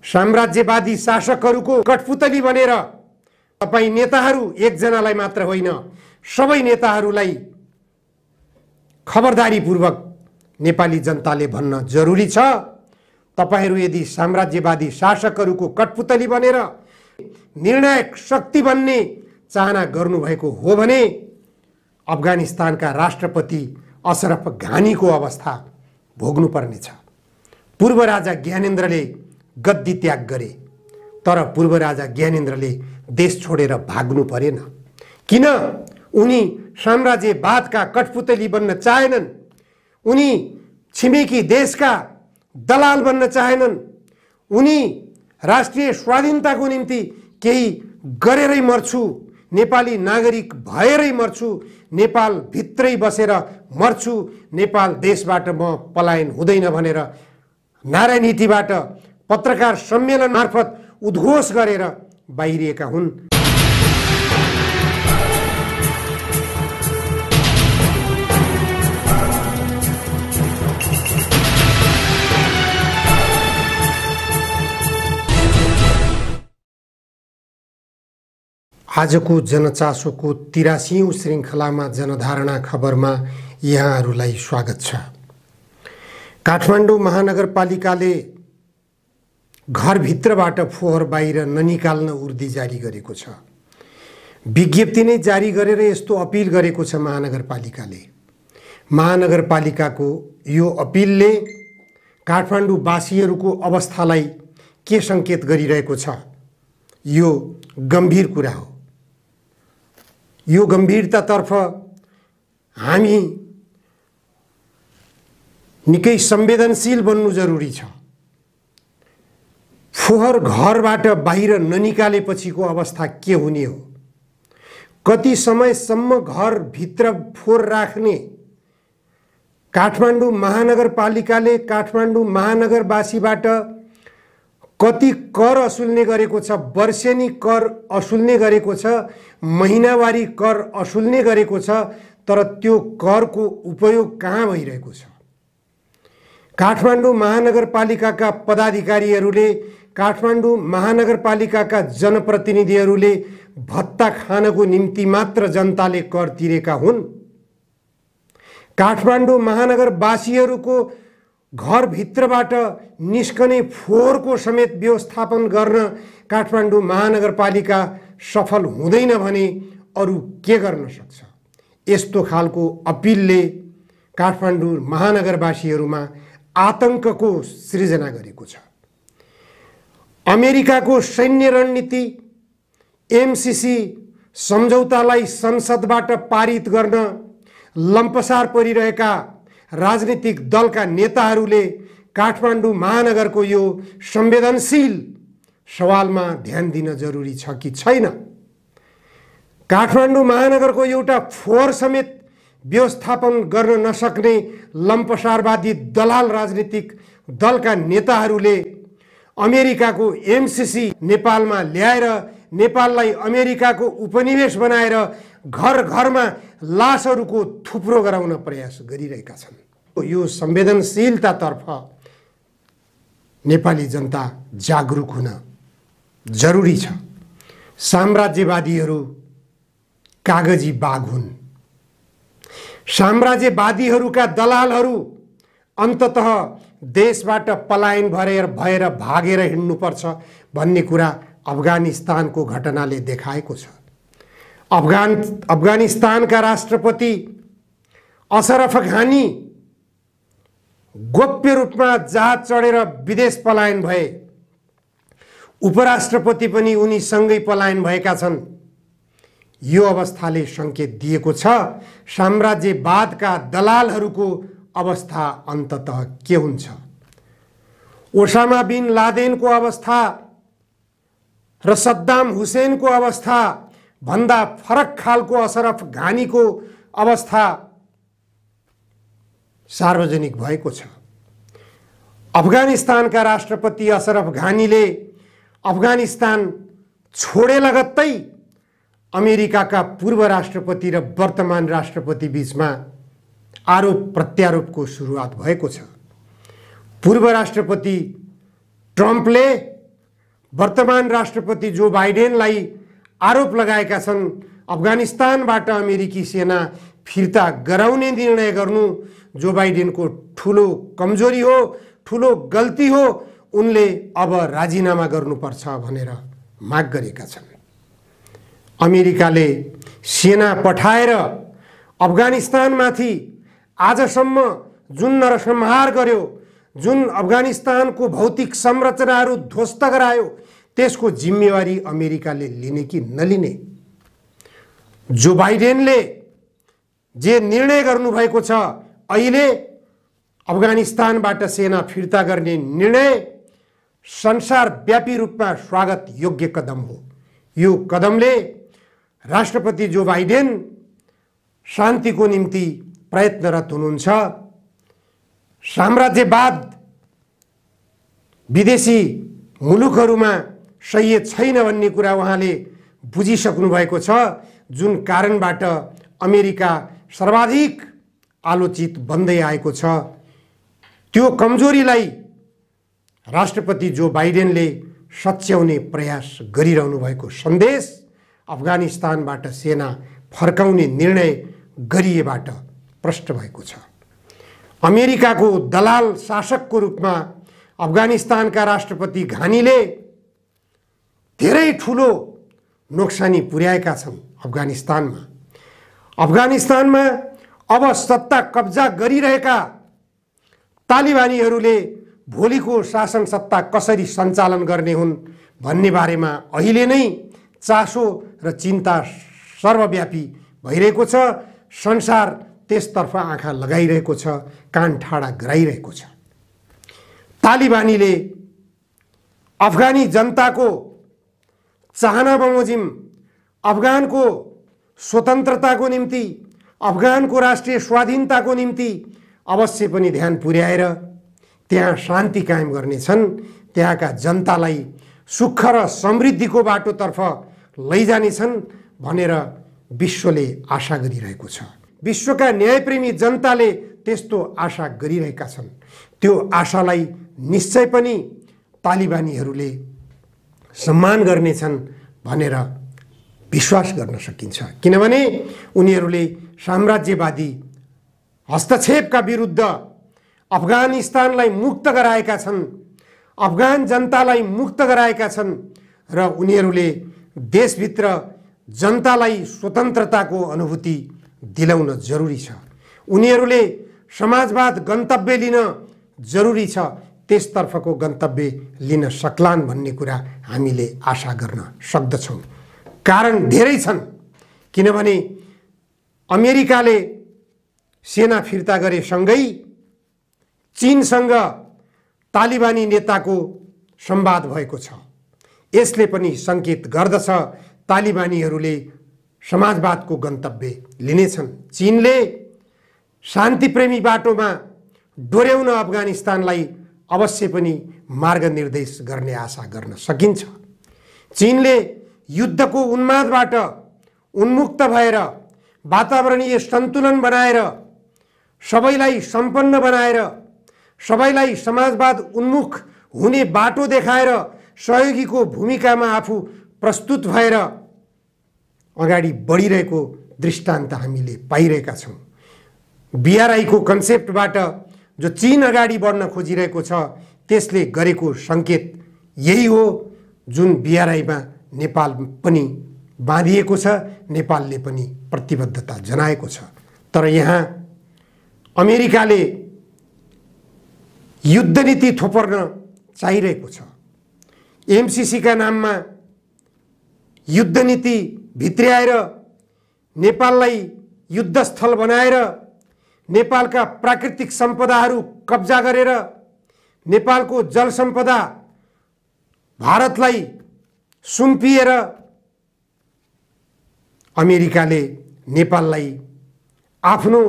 साम्राज्यवादी शासकहरूको कठपुतली बनेर तपाई नेताहरू एकजनालाई मात्र होइन सबै नेताहरूलाई खबरदारीपूर्वक नेपाली जनताले भन्न जरुरी छ। तपाईहरू यदि साम्राज्यवादी शासकहरूको कठपुतली बनेर निर्णायक शक्ति बन्ने चाहना गर्नुभएको हो भने अफगानिस्तानका राष्ट्रपति अशरफ घानीको अवस्था भोग्नुपर्नेछ। पूर्व राजा ज्ञानेन्द्रले गद्दी त्याग गरे, तर पूर्व राजा ज्ञानेन्द्रले देश छोडेर भाग्नु परेन। किन? उनी साम्राज्यवादका कठपुतली बन्न चाहेनन्। उनी छिमेकी देशका दलाल बन्न चाहेनन्। उनी राष्ट्रिय स्वाधीनताको निम्ति केही गरेरै मर्छु, नेपाली नागरिक भएरै मर्छु, नेपाल भित्रै बसेर मर्छु, नेपाल देशबाट म पलायन हुँदैन भनेर नारायणहिटीबाट पत्रकार सम्मेलन मार्फत उद्घोष गरेर बाहिरिएका हुन्। आजको जनचासोको 83औं श्रृङ्खलामा जनधारणा खबरमा यहाँहरूलाई स्वागत छ। काठमाडौँ महानगरपालिकाले घरभित्रबाट फोहोर बाहिर ननिकाल्न उर्दी जारी गरेको छ। विज्ञप्ति नै जारी गरेर यस्तो अपिल गरेको छ महानगरपालिकाले। महानगरपालिकाको यो अपिलले काठमाडौँवासीहरूको अवस्थालाई के सङ्केत गरिरहेको छ? यो गम्भीर कुरा हो। यो गम्भीरतातर्फ हामी निकै संवेदनशील बन्नु जरुरी छ। फोहोर घरबाट बाहिर ननिकालेपछिको अवस्था के हुने हो? कति समयसम्म घरभित्र फोहोर राख्ने? काठमाडौँ महानगरपालिकाले काठमाडौँ महानगरवासीबाट कति कर असुल्ने गरेको छ? वर्षेनी कर असुल्ने गरेको छ, महिनावारी कर असुल्ने गरेको छ, तर त्यो करको उपयोग कहाँ भइरहेको छ? काठमाडौँ महानगरपालिकाका पदाधिकारीहरूले, काठमाडौँ महानगरपालिकाका जनप्रतिनिधिहरूले भत्ता खानको निम्ति मात्र जनताले कर तिरेका हुन्। काठमाडौँ महानगरवासीहरूको घरभित्रबाट निस्कने फोहोरको समेत व्यवस्थापन गर्न काठमाडौँ महानगरपालिका सफल हुँदैन भने अरू के गर्न सक्छ? यस्तो खालको अपिलले काठमाडौँ महानगरवासीहरूमा आतंकको सृजना गरेको छ। अमेरिकाको सैन्य रणनीति एमसीसी सम्झौतालाई संसदबाट पारित गर्न लम्पसार परिरहेका राजनीतिक दलका नेताहरूले काठमाडौँ महानगरको यो संवेदनशील सवालमा ध्यान दिन जरुरी छ कि छैन? काठमाडौँ महानगरको एउटा फोहोर समेत व्यवस्थापन गर्न नसक्ने लम्पसारवादी दलाल राजनीतिक दलका नेताहरूले अमेरिकाको एमसीसी नेपालमा ल्याएर नेपाललाई अमेरिकाको उपनिवेश बनाएर घर घरमा लासहरूको थुप्रो गराउन प्रयास गरिरहेका छन्। यो संवेदनशीलतातर्फ नेपाली जनता जागरुक हुन जरुरी छ। साम्राज्यवादीहरू कागजी बाघ हुन्। साम्राज्यवादीहरूका दलालहरू अन्ततः देशबाट पलायन भएर भागेर हिँड्नुपर्छ भन्ने कुरा अफगानिस्तानको घटनाले देखाएको छ। अफगानिस्तानका राष्ट्रपति अशरफ घानी गोप्य रूपमा जहाज चढेर विदेश पलायन भए। उपराष्ट्रपति पनि उनीसँगै पलायन भएका छन्। यो अवस्थाले सङ्केत दिएको छ साम्राज्यवादका दलालहरूको अवस्था अन्ततः के हुन्छ। ओसामा बिन लादेनको अवस्था र सद्दाम हुसेनको अवस्था भन्दा फरक खालको अशरफ घानीको अवस्था सार्वजनिक भएको छ। अफगानिस्तानका राष्ट्रपति अशरफ घानीले अफगानिस्तान छोडे लगत्तै अमेरिकाका पूर्व राष्ट्रपति र वर्तमान राष्ट्रपति बीचमा आरोप प्रत्यारोपको सुरुवात भएको छ। पूर्व राष्ट्रपति ट्रम्पले वर्तमान राष्ट्रपति जो बाइडेनलाई आरोप लगाएका छन् अफगानिस्तानबाट अमेरिकी सेना फिर्ता गराउने निर्णय गर्नु जो बाइडेनको ठुलो कमजोरी हो, ठुलो गल्ती हो। उनले अब राजीनामा गर्नुपर्छ भनेर माग गरेका छन्। अमेरिकाले सेना पठाएर अफगानिस्तानमाथि आजसम्म जुन नरसंहार गर्यो, जुन अफगानिस्तानको भौतिक संरचनाहरू ध्वस्त गरायो, त्यसको जिम्मेवारी अमेरिकाले लिने कि नलिने? जो बाइडेनले जे निर्णय गर्नुभएको छ अहिले अफगानिस्तानबाट सेना फिर्ता गर्ने निर्णय संसारव्यापी रूपमा स्वागत योग्य कदम हो। यो कदमले राष्ट्रपति जो बाइडेन शान्तिको निम्ति प्रयत्नरत हुनुहुन्छ। साम्राज्यवाद विदेशी मुलुकहरूमा सही छैन भन्ने कुरा उहाँले बुझिसक्नु भएको छ, जुन कारणबाट अमेरिका सर्वाधिक आलोचित बन्दै आएको छ। त्यो कमजोरीलाई राष्ट्रपति जो बाइडेनले सच्याउने प्रयास गरिरहनु भएको सन्देश अफगानिस्तानबाट सेना फर्काउने निर्णय गरिएबाट प्रष्ट भएको छ। अमेरिकाको दलाल शासकको रूपमा अफगानिस्तानका राष्ट्रपति घानीले धेरै ठुलो नोक्सानी पुर्याएका छन्। अफगानिस्तानमा अब सत्ता कब्जा गरिरहेका तालिबानीहरूले भोलिको शासन सत्ता कसरी सञ्चालन गर्ने हुन् भन्ने बारेमा अहिले नै चासो र चिन्ता सर्वव्यापी भइरहेको छ। संसार त्यसतर्फ आँखा लगाइरहेको छ, कान ठाडा गराइरहेको छ। तालिबानीले अफगानी जनताको चाहना बमोजिम अफगानको स्वतन्त्रताको निम्ति, अफगानको राष्ट्रिय स्वाधीनताको निम्ति अवश्य पनि ध्यान पुर्याएर त्यहाँ शान्ति कायम गर्नेछन्, त्यहाँका जनतालाई सुख र समृद्धिको बाटोतर्फ लैजानेछन् भनेर विश्वले आशा गरिरहेको छ। विश्वका न्यायप्रेमी जनताले त्यस्तो आशा गरिरहेका छन्। त्यो आशालाई निश्चय पनि तालिबानीहरूले सम्मान गर्नेछन् भनेर विश्वास गर्न सकिन्छ, किनभने उनीहरूले साम्राज्यवादी हस्तक्षेपका विरुद्ध अफगानिस्तानलाई मुक्त गराएका छन्, अफगान जनतालाई मुक्त गराएका छन् र उनीहरूले देशभित्र जनतालाई स्वतन्त्रताको अनुभूति दिलाउन जरुरी छ। उनीहरूले समाजवाद गन्तव्य लिन जरुरी छ, त्यसतर्फको गन्तव्य लिन सक्लान् भन्ने कुरा हामीले आशा गर्न सक्दछौँ। कारण धेरै छन्, किनभने अमेरिकाले सेना फिर्ता गरेसँगै चीनसँग तालिबानी नेताको संवाद भएको छ। यसले पनि सङ्केत गर्दछ तालिबानीहरूले समाजवादको गन्तव्य लिनेछन्। चीनले शान्तिप्रेमी बाटोमा डोर्याउन अफगानिस्तानलाई अवश्य पनि मार्गनिर्देश गर्ने आशा गर्न सकिन्छ। चीनले युद्धको उन्मादबाट उन्मुक्त भएर वातावरणीय सन्तुलन बनाएर सबैलाई सम्पन्न बनाएर सबैलाई समाजवाद उन्मुख हुने बाटो देखाएर सहयोगीको भूमिकामा आफू प्रस्तुत भएर अगाडि बढिरहेको दृष्टान्त हामीले पाइरहेका छौँ। बीआरआईको कन्सेप्टबाट जो चीन अगाडि बढ्न खोजिरहेको छ त्यसले गरेको सङ्केत यही हो, जुन बीआरआईमा नेपाल पनि बाँधिएको छ, नेपालले पनि प्रतिबद्धता जनाएको छ। तर यहाँ अमेरिकाले युद्ध नीति थोपर्न चाहिरहेको छ। एमसीसीका नाममा युद्ध नीति भित्र्याएर नेपाललाई युद्धस्थल बनाएर नेपालका प्राकृतिक सम्पदाहरू कब्जा गरेर नेपालको जल सम्पदा भारतलाई सुम्पिएर अमेरिकाले नेपाललाई आफ्नो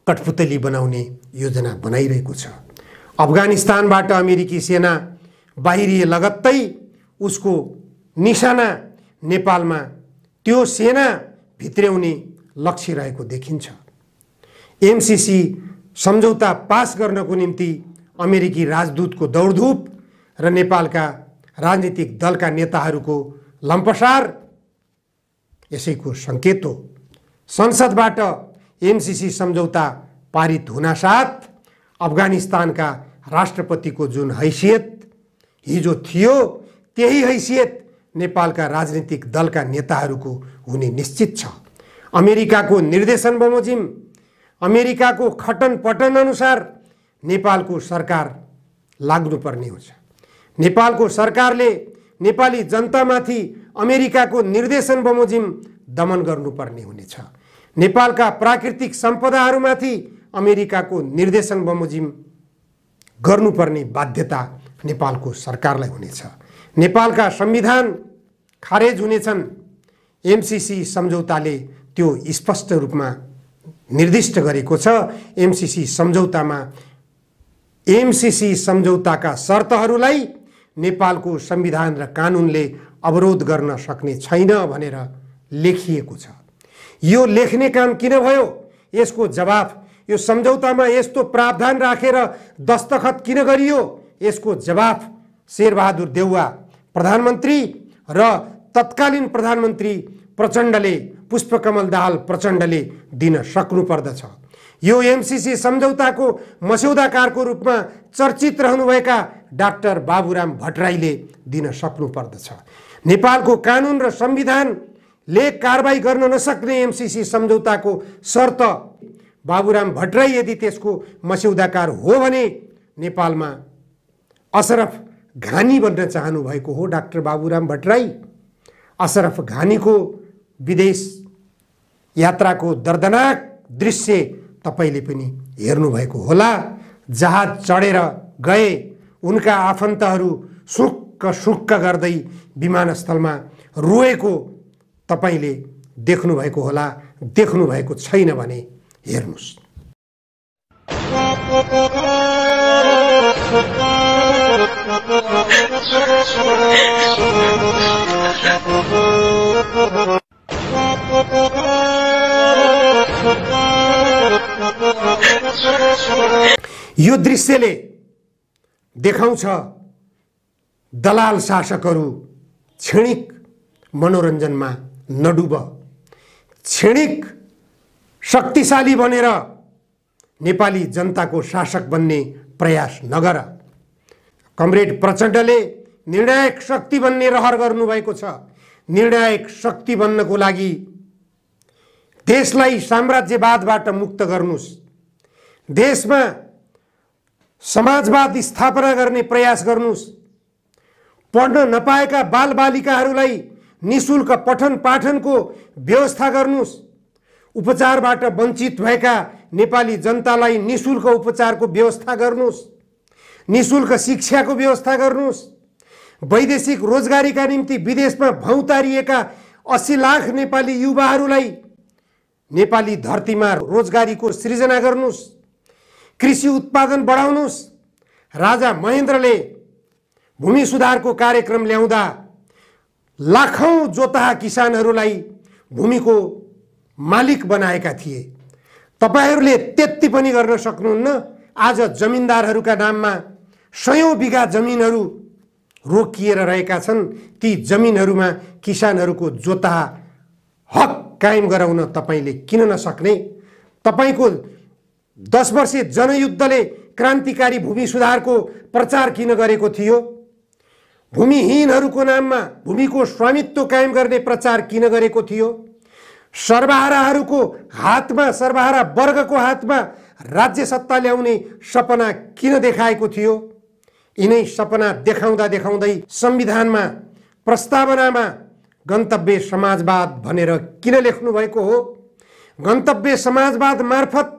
कठपुतली बनाउने योजना बनाइरहेको छ। अफगानिस्तानबाट अमेरिकी सेना बाहिरिए लगत्तै उसको निशाना नेपालमा त्यो सेना भित्र्याउने लक्ष्य रहेको देखिन्छ। एमसीसी सम्झौता पास गर्नको निम्ति अमेरिकी राजदूतको दौडधुप र नेपालका राजनीतिक दलका नेताहरूको लम्पसार यसैको सङ्केत हो। संसदबाट एमसीसी सम्झौता पारित हुनासाथ अफगानिस्तानका राष्ट्रपतिको जुन हैसियत हिजो थियो त्यही हैसियत नेपालका राजनीतिक दलका नेताहरूको हुने निश्चित छ। अमेरिकाको निर्देशन बमोजिम अमेरिकाको खटन पटन अनुसार नेपालको सरकार लाग्नुपर्ने हुन्छ। नेपालको सरकारले नेपाली जनतामाथि अमेरिकाको निर्देशन बमोजिम दमन गर्नुपर्ने हुनेछ। नेपालका प्राकृतिक सम्पदाहरूमाथि अमेरिकाको निर्देशन बमोजिम गर्नुपर्ने बाध्यता नेपालको सरकारलाई हुनेछ। नेपालका संविधान खारेज हुनेछन्। एमसीसी सम्झौताले त्यो स्पष्ट रूपमा निर्दिष्ट गरेको छ। एमसीसी सम्झौताका शर्तहरूलाई नेपालको संविधान र कानुनले अवरोध गर्न सक्ने छैन भनेर लेखिएको छ। यो लेख्ने काम किन भयो? यसको जवाफ यो सम्झौतामा यस्तो प्रावधान राखेर दस्तखत किन गरियो? यसको जवाफ शेरबहादुर देउवा प्रधानमन्त्री र तत्कालीन प्रधानमन्त्री प्रचण्डले पुष्पकमल दाहाल प्रचण्डले दिन सक्नु पर्दछ। यो एमसीसी सम्झौताको मस्यौदाकारको रूपमा चर्चित रहनुभएका डाक्टर बाबुराम भट्टराईले दिन सक्नु पर्दछ। नेपालको कानुन र संविधानले कारबाही गर्न नसक्ने एमसीसी सम्झौताको शर्त बाबुराम भट्टराई यदि त्यसको मस्यौदाकार हो भने नेपालमा अशरफ घानी बन्न चाहनु भएको हो डाक्टर बाबुराम भट्टराई। अशरफ घानीको विदेश यात्राको दर्दनाक दृश्य तपाईले पनि हेर्नुभएको होला। जहाज चढेर गए, उनका आफन्तहरू सुक्क सुक्क गर्दै विमानस्थलमा रोएको तपाईले देख्नुभएको होला। देख्नुभएको छैन भने हेर्नुस्। यो दृश्यले देखाउँछ दलाल शासकहरू क्षणिक मनोरञ्जनमा नडुब, क्षणिक शक्तिशाली बनेर नेपाली जनताको शासक बन्ने प्रयास नगर। कमरेड प्रचण्डले निर्णायक शक्ति बन्ने रहर गर्नुभएको छ। निर्णायक शक्ति बन्नको लागि देशलाई साम्राज्यवादबाट मुक्त गर्नुस्, देशमा समाजवाद स्थापना गर्ने प्रयास गर्नुस्, पढ्न नपाएका बालबालिकाहरूलाई निशुल्क पठन पाठनको व्यवस्था गर्नुस्, उपचारबाट वञ्चित भएका नेपाली जनतालाई निशुल्क उपचारको व्यवस्था गर्नुस्, निशुल्क शिक्षाको व्यवस्था गर्नुस्, वैदेशिक रोजगारीका निम्ति विदेशमा भौतारिएका 80 लाख नेपाली युवाहरूलाई नेपाली धरतीमा रोजगारीको सृजना गर्नुस्, कृषि उत्पादन बढाउनुस्। राजा महेन्द्रले भूमि सुधारको कार्यक्रम ल्याउँदा लाखौं जोताहा किसानहरूलाई भूमिको मालिक बनाएका थिए। तपाईहरूले त्यति पनि गर्न सक्नुहुन्न। आज जमिनदारहरूका नाममा 100औं बिघा जमिनहरू रोकिएर रहेका छन्। ती जमिनहरूमा किसानहरूको जोताहा हक कायम गराउन तपाईले किन नसक्ने? तपाईको 10 वर्षे जनयुद्धले क्रान्तिकारी भूमि सुधारको प्रचार किन गरेको थियो? भूमिहीनहरूको नाममा भूमिको स्वामित्व कायम गर्ने प्रचार किन गरेको थियो? सर्वहाराहरूको हातमा, सर्वहारा वर्गको हातमा राज्य सत्ता ल्याउने सपना किन देखाएको थियो? यिनै सपना देखाउँदा देखाउँदै संविधानमा प्रस्तावनामा गन्तव्य समाजवाद भनेर किन लेख्नु भएको हो? गन्तव्य समाजवाद मार्फत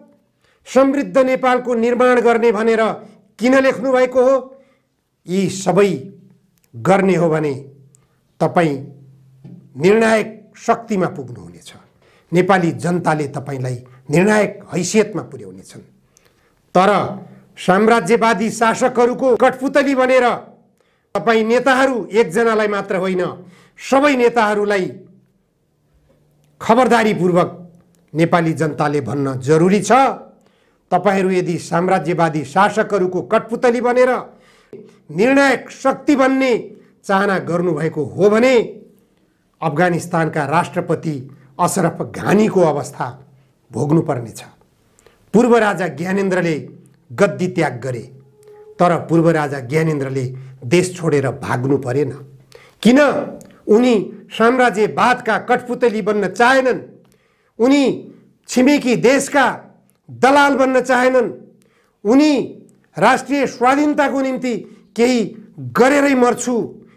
समृद्ध नेपालको निर्माण गर्ने भनेर किन लेख्नु भएको हो? यी सबै गर्ने हो भने तपाई निर्णायक शक्तिमा पुग्नुहुनेछ। नेपाली जनताले तपाईलाई निर्णायक हैसियतमा पुर्याउनेछन्। तर साम्राज्यवादी शासकहरूको कठपुतली बनेर तपाई नेताहरू एकजनालाई मात्र होइन, सबै नेताहरूलाई खबरदारीपूर्वक नेपाली जनताले भन्न जरुरी छ। तपाईहरू यदि साम्राज्यवादी शासकहरूको कठपुतली बनेर निर्णायक शक्ति बन्ने चाहना गर्नुभएको हो भने अफगानिस्तानका राष्ट्रपति अशरफ घानीको अवस्था भोग्नुपर्नेछ। पूर्व राजा ज्ञानेन्द्रले गद्दी त्याग गरे, तर पूर्व राजा ज्ञानेन्द्रले देश छोडेर भाग्नु परेन। किन? उनी साम्राज्यवादका कठपुतली बन्न चाहेनन्। उनी छिमेकी देशका दलाल बन्न चाहेनन्। उनी राष्ट्रिय स्वाधीनताको निम्ति केही गरेरै मर्छु,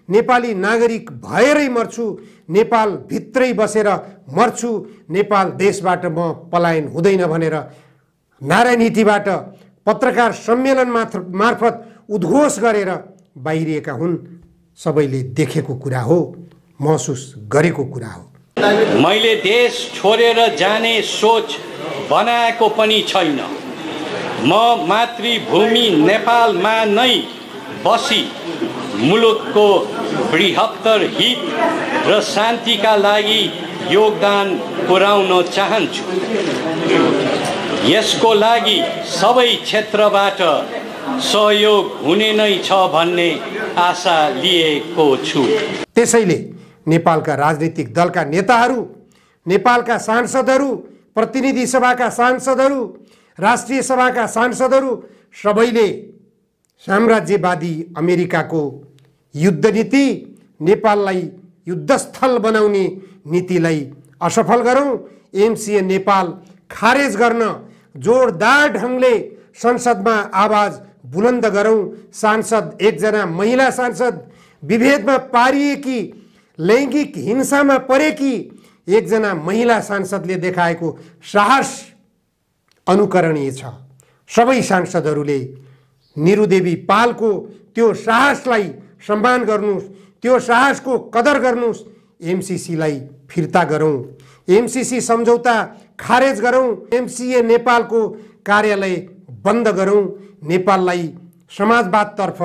नेपाली नागरिक भएरै मर्छु, नेपाल भित्रै बसेर मर्छु, नेपाल देशबाट म पलायन हुँदैन भनेर नारायणहिटीबाट पत्रकार सम्मेलन मार्फत उद्घोष गरेर बाहिरिएका हुन्। सबैले देखेको कुरा हो, महसुस गरेको कुरा हो। मैले देश छोडेर जाने सोच बनाएको पनि छैन। म मातृभूमि नेपालमा नै बसी मुलुकको बृहत्तर हित र शान्तिका लागि योगदान पुर्याउन चाहन्छु। यसको लागि सबै क्षेत्रबाट सहयोग हुने नै छ भन्ने आशा लिएको छु। त्यसैले नेपालका राजनीतिक दलका नेताहरू, नेपालका सांसदहरू, प्रतिनिधि सभाका सांसदहरू, राष्ट्रिय सभाका सांसदहरू सबैले साम्राज्यवादी अमेरिकाको युद्ध नीति, नेपाललाई युद्धस्थल बनाउने नीतिलाई असफल गरौँ। एमसिए नेपाल खारेज गर्न जोरदार ढङ्गले संसदमा आवाज बुलन्द गरौँ। सांसद, एकजना महिला सांसद विभेदमा पारिएकी, लैङ्गिक हिंसामा परेकी एकजना महिला सांसदले देखाएको साहस अनुकरणीय छ। सबै सांसदहरूले निरुदेवी पालको त्यो साहसलाई सम्मान गर्नुहोस्, त्यो साहसको कदर गर्नुहोस्। एमसिसीलाई फिर्ता गरौँ, एमसिसी सम्झौता खारेज गरौँ, एमसिए नेपालको कार्यालय बन्द गरौँ, नेपाललाई समाजवादतर्फ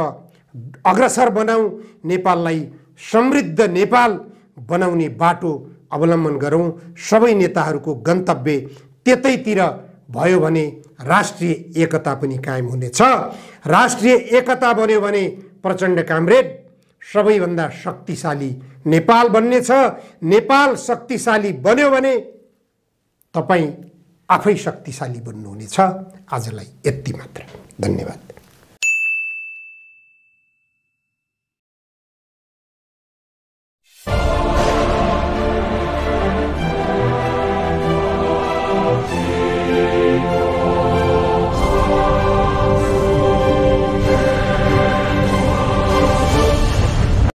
अग्रसर बनाऊ, नेपाललाई समृद्ध नेपाल बनाउने बाटो अवलम्बन गरौँ। सबै नेताहरूको गन्तव्य त्यतैतिर भयो भने राष्ट्रिय एकता पनि कायम हुनेछ। राष्ट्रिय एकता बन्यो भने प्रचण्ड कामरेड सबैभन्दा शक्तिशाली नेपाल बन्नेछ। नेपाल शक्तिशाली बन्यो भने तपाईँ आफै शक्तिशाली बन्नुहुनेछ। आजलाई यति मात्र। धन्यवाद।